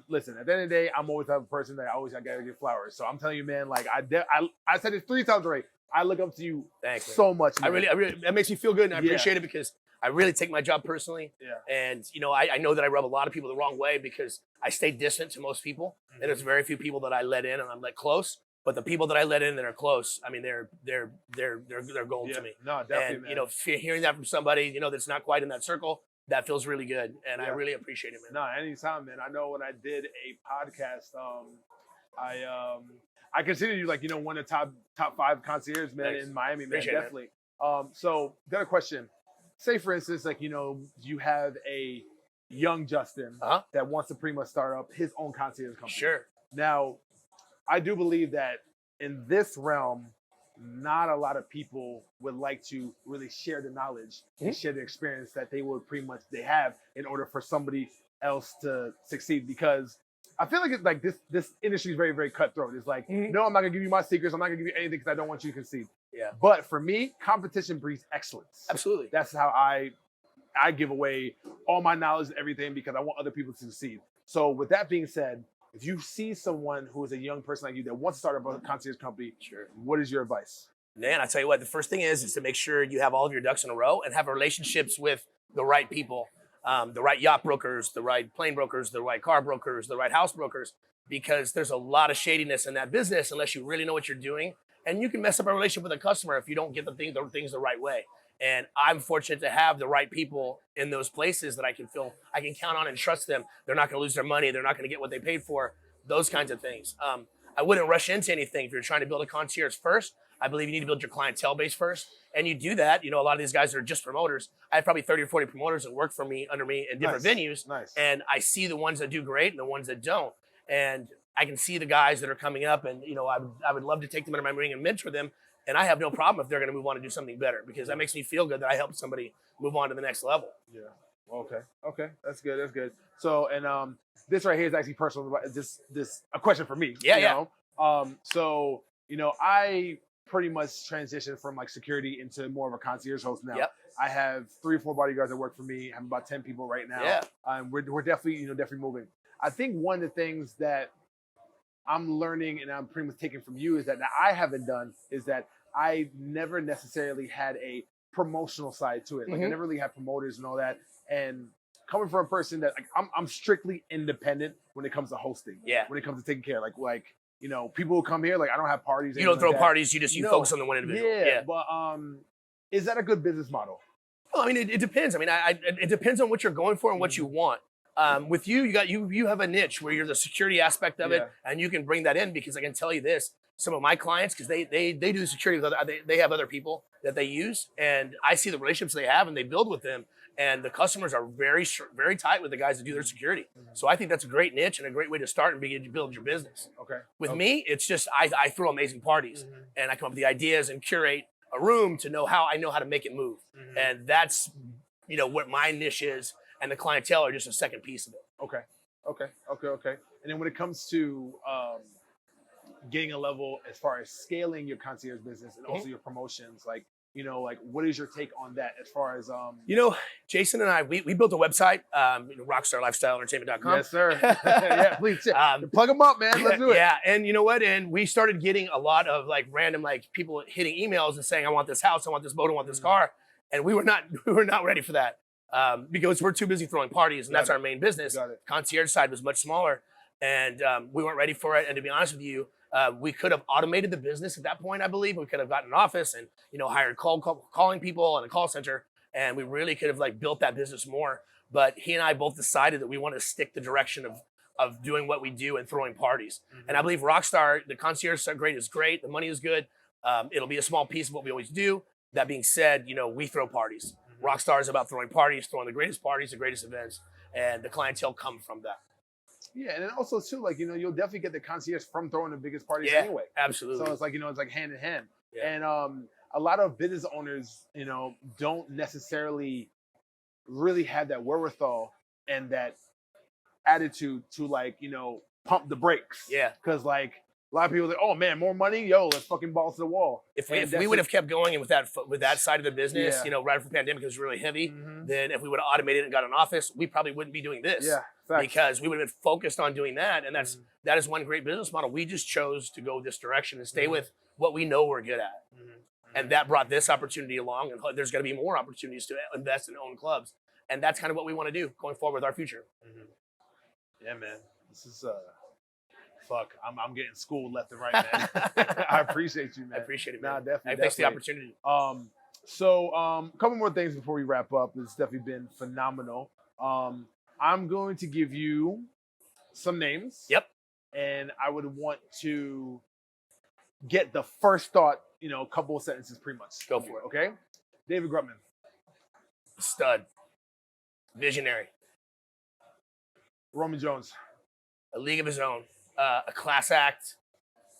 listen, at the end of the day, I'm always the type of person that I gotta get flowers. So I'm telling you, man, like I said it 3 times already. I look up to you so much, man. I really, that makes me feel good, and I appreciate it because I really take my job personally. Yeah. And, you know, I know that I rub a lot of people the wrong way because I stay distant to most people. And there's very few people that I let in and I'm let close. But the people that I let in that are close, I mean, they're gold to me. No, definitely, and, man. you know, hearing that from somebody, you know, that's not quite in that circle, that feels really good. And I really appreciate it, man. No, anytime, man. I know when I did a podcast, I consider you like, you know, one of the top 5 concierges, man, in Miami, man. Appreciate Definitely. It, So got a question. Say for instance, like, you know, you have a young Justin that wants to pretty much start up his own concierge company. Sure. Now, I do believe that in this realm, not a lot of people would like to really share the knowledge and share the experience that they have in order for somebody else to succeed. Because I feel like it's like this industry is very, very cutthroat. It's like, no, I'm not gonna give you my secrets. I'm not gonna give you anything because I don't want you to succeed. Yeah. But for me, competition breeds excellence. Absolutely. That's how I give away all my knowledge and everything because I want other people to succeed. So with that being said, if you see someone who is a young person like you that wants to start a concierge company, what is your advice? Man, I tell you what, the first thing is to make sure you have all of your ducks in a row and have relationships with the right people, the right yacht brokers, the right plane brokers, the right car brokers, the right house brokers, because there's a lot of shadiness in that business unless you really know what you're doing. And you can mess up a relationship with a customer if you don't get the things the right way. And I'm fortunate to have the right people in those places that I can count on and trust them. They're not going to lose their money. They're not going to get what they paid for. Those kinds of things. I wouldn't rush into anything. If you're trying to build a concierge first, I believe you need to build your clientele base first. And you do that. You know, a lot of these guys are just promoters. I have probably 30 or 40 promoters that work for me, under me in different venues. Nice. And I see the ones that do great and the ones that don't. And I can see the guys that are coming up and, you know, I would love to take them under my wing and mentor them. And I have no problem if they're going to move on and do something better because that makes me feel good that I helped somebody move on to the next level. Yeah. Okay. That's good. So, and this right here is actually personal. This a question for me. Yeah. So, you know, I pretty much transitioned from like security into more of a concierge host now. Yep. I have 3 or 4 bodyguards that work for me. I have about 10 people right now. Yeah. We're definitely moving. I think one of the things that I'm learning and I'm pretty much taking from you is that I haven't done is that I never necessarily had a promotional side to it. Like I never really had promoters and all that. And coming from a person that like I'm strictly independent when it comes to hosting. Yeah. When it comes to taking care, like you know, people who come here, like I don't have parties. You don't throw like parties. You focus on the one individual. Yeah. But is that a good business model? Well, I mean, it depends. I mean, it depends on what you're going for and what you want. With you have a niche where you're the security aspect of it, and you can bring that in because I can tell you this: some of my clients, because they do security with they have other people that they use, and I see the relationships they have and they build with them, and the customers are very tight with the guys that do their security. So I think that's a great niche and a great way to start and begin to build your business. Okay. With me, it's just I throw amazing parties and I come up with the ideas and curate a room to know how to make it move, and that's what my niche is. And the clientele are just a second piece of it. Okay. And then when it comes to getting a level as far as scaling your concierge business and also your promotions, like what is your take on that as far as Jason and I we built a website, Rockstar LifestyleEntertainment.com. Yes, sir. Yeah, please plug them up, man. Let's do it. Yeah, and you know what? And we started getting a lot of like random people hitting emails and saying, I want this house, I want this boat, I want this car. And we were not ready for that. Because we're too busy throwing parties and that's our main business. Concierge side was much smaller and we weren't ready for it. And to be honest with you, we could have automated the business at that point, I believe. We could have gotten an office and, hired calling people and a call center. And we really could have built that business more. But he and I both decided that we want to stick the direction of doing what we do and throwing parties. And I believe Rockstar, the concierge side is great. The money is good. It'll be a small piece of what we always do. That being said, we throw parties. Rockstar is about throwing parties, throwing the greatest parties, the greatest events, and the clientele come from that. Yeah, and then also too, you'll definitely get the concierge from throwing the biggest parties anyway. Absolutely. So it's it's hand in hand. Yeah. And a lot of business owners, don't necessarily really have that wherewithal and that attitude to pump the brakes. Yeah. Because a lot of people are like, oh man, more money, yo, let's fucking balls to the wall. If we would have kept going and with that side of the business, right after the pandemic, it was really heavy. Then if we would have automated and got an office, we probably wouldn't be doing this. Yeah, Facts. because we would have been focused on doing that. And that is one great business model. We just chose to go this direction and stay with what we know we're good at. And that brought this opportunity along. And there's going to be more opportunities to invest and own clubs. And that's kind of what we want to do going forward with our future. Yeah, man. This is fuck. I'm getting schooled left and right, man. I appreciate you, man. I appreciate it, man. Nah, definitely. Thanks for the opportunity. So a couple more things before we wrap up. It's definitely been phenomenal. I'm going to give you some names. Yep. And I would want to get the first thought, a couple of sentences pretty much. Go for it. Okay? David Grutman. Stud. Visionary. Roman Jones. A league of his own. A class act.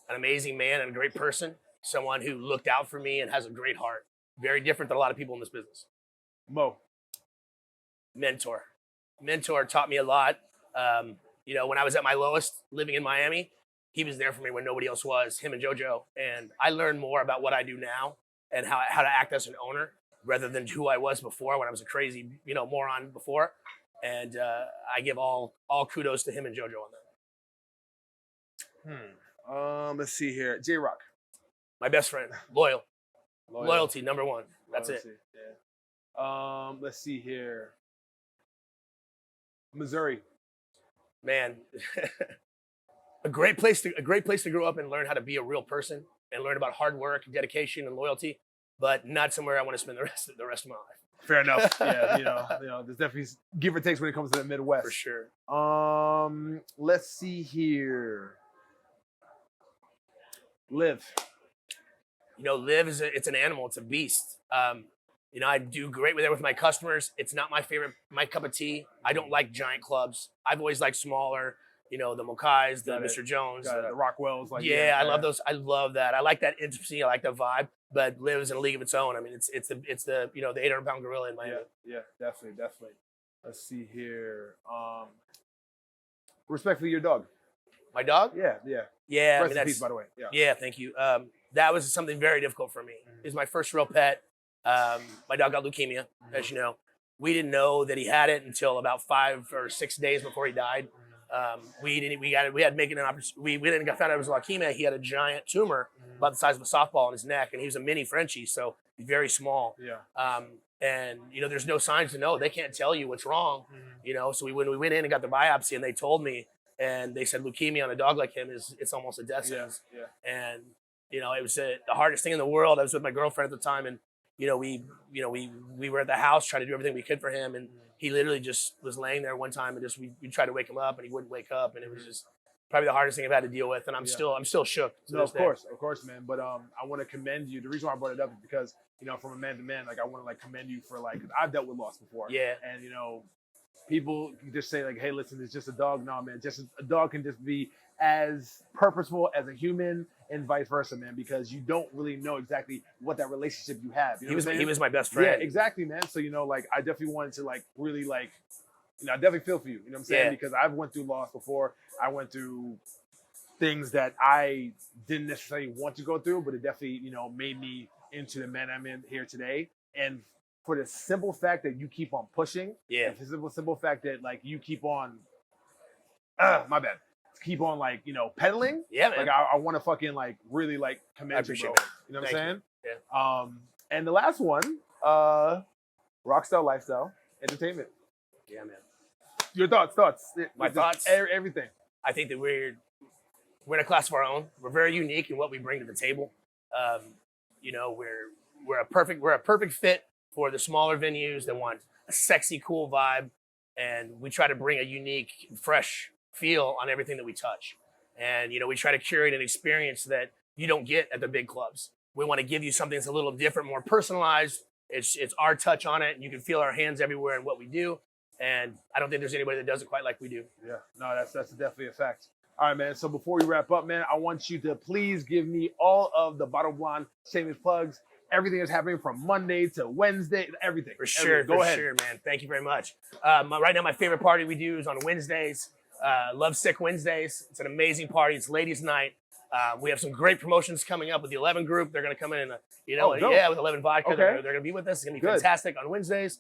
An amazing man and a great person. Someone who looked out for me and has a great heart. Very different than a lot of people in this business. Mo. Mentor taught me a lot. When I was at my lowest living in Miami, he was there for me when nobody else was, him and JoJo. And I learned more about what I do now and how to act as an owner rather than who I was before when I was a crazy, moron before. And I give all kudos to him and JoJo on that. Let's see here. J-Rock. My best friend. Loyalty, number one. That's it. Yeah. Let's see here. Missouri. Man, a great place to grow up and learn how to be a real person and learn about hard work, dedication, and loyalty, but not somewhere I want to spend the rest of my life. Fair enough. Yeah, there's definitely give or takes when it comes to the Midwest. For sure. Let's see here. Liv. Liv it's an animal. It's a beast. I do great with my customers. It's not my cup of tea. I don't like giant clubs. I've always liked smaller, the Mokais, the Mr. Jones, the Rockwells. I love those. I love that. I like that intimacy. I like that vibe. But Liv's in a league of its own. I mean, it's the the 800-pound gorilla in Miami. Yeah, definitely. Let's see here. Respectfully, your dog. My dog? Yeah. Rest in peace, by the way. Yeah, thank you. That was something very difficult for me. It was my first real pet. My dog got leukemia, as you know. We didn't know that he had it until about 5 or 6 days before he died. We didn't found out it was leukemia. He had a giant tumor about the size of a softball in his neck, and he was a mini Frenchie, so very small. Yeah. And there's no signs to know. They can't tell you what's wrong. So when we went in and got the biopsy, and they told me, and they said leukemia on a dog like him it's almost a death sentence. Yeah. And it was the hardest thing in the world. I was with my girlfriend at the time, and we were at the house trying to do everything we could for him, and he literally just was laying there one time, and just we tried to wake him up, and he wouldn't wake up, and it was just probably the hardest thing I've had to deal with, and I'm still shook. No, of course, man. But I want to commend you. The reason why I brought it up is because from a man to man, I want to commend you for 'cause I've dealt with loss before. Yeah. And people just say hey, listen, it's just a dog. No, man, just a dog can just be as purposeful as a human, and vice versa, man, because you don't really know exactly what that relationship you have. He was my best friend. Yeah, exactly, man. So I definitely wanted to really I definitely feel for you. You know what I'm saying? Yeah. Because I've went through loss before. I went through things that I didn't necessarily want to go through, but it definitely made me into the man I'm in here today. And for the simple fact that you keep on pushing, yeah, the simple fact that you keep on, my bad. Keep on pedaling. Yeah, man. I want to fucking really commend you, bro. You know what I'm saying? Yeah. And the last one, Rockstar Lifestyle Entertainment. Yeah, man. Your thoughts. My thoughts. Everything. I think that we're in a class of our own. We're very unique in what we bring to the table. We're a perfect fit for the smaller venues that want a sexy, cool vibe, and we try to bring a unique, fresh feel on everything that we touch. And we try to curate an experience that you don't get at the big clubs. We want to give you something that's a little different, more personalized. It's our touch on it, and you can feel our hands everywhere in what we do. And I don't think there's anybody that does it quite like we do. Yeah, no, that's definitely a fact. All right, man. So before we wrap up, man, I want you to please give me all of the Bottle Blonde shameless plugs. Everything that's happening from Monday to Wednesday, everything. For sure, Go ahead. Sure, man. Thank you very much. Right now, my favorite party we do is on Wednesdays. Love Sick Wednesdays. It's an amazing party. It's ladies' night. We have some great promotions coming up with the 11 group. They're going to come in and with 11 vodka. Okay. They're going to be with us. It's going to be fantastic on Wednesdays.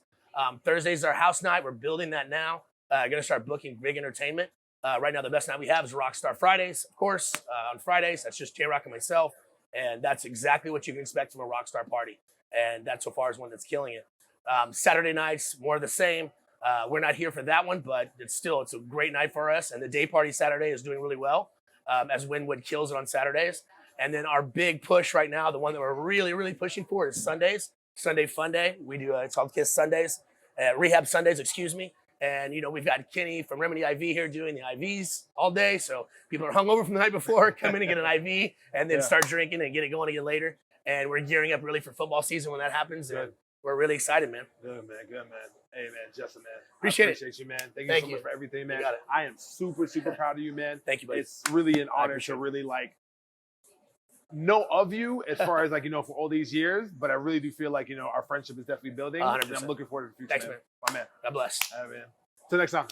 Thursdays is our house night. We're building that now. Going to start booking big entertainment. Right now, the best night we have is Rockstar Fridays, of course. On Fridays, that's just J-Rock and myself. And that's exactly what you can expect from a Rockstar party. And that so far is one that's killing it. Saturday nights, more of the same. We're not here for that one, but it's a great night for us. And the day party Saturday is doing really well, as Wynwood kills it on Saturdays. And then our big push right now, the one that we're really, really pushing for is Sundays. Sunday Fun Day. We do, it's called Kiss Sundays, Rehab Sundays, excuse me. And, we've got Kenny from Remedy IV here doing the IVs all day. So people are hungover from the night before, come in and get an IV and then start drinking and get it going again later. And we're gearing up really for football season when that happens. And we're really excited, man. Good, man. Good, man. Hey, man, Justin, man. Appreciate you, man. Thank you so much for everything, man. You got it. I am super, super proud of you, man. Thank you, buddy. It's really an honor to really, know of you as far as, for all these years. But I really do feel like, our friendship is definitely building. 100%. And I'm looking forward to the future, Thanks, man. man. My man. God bless. All right, man. Till next time.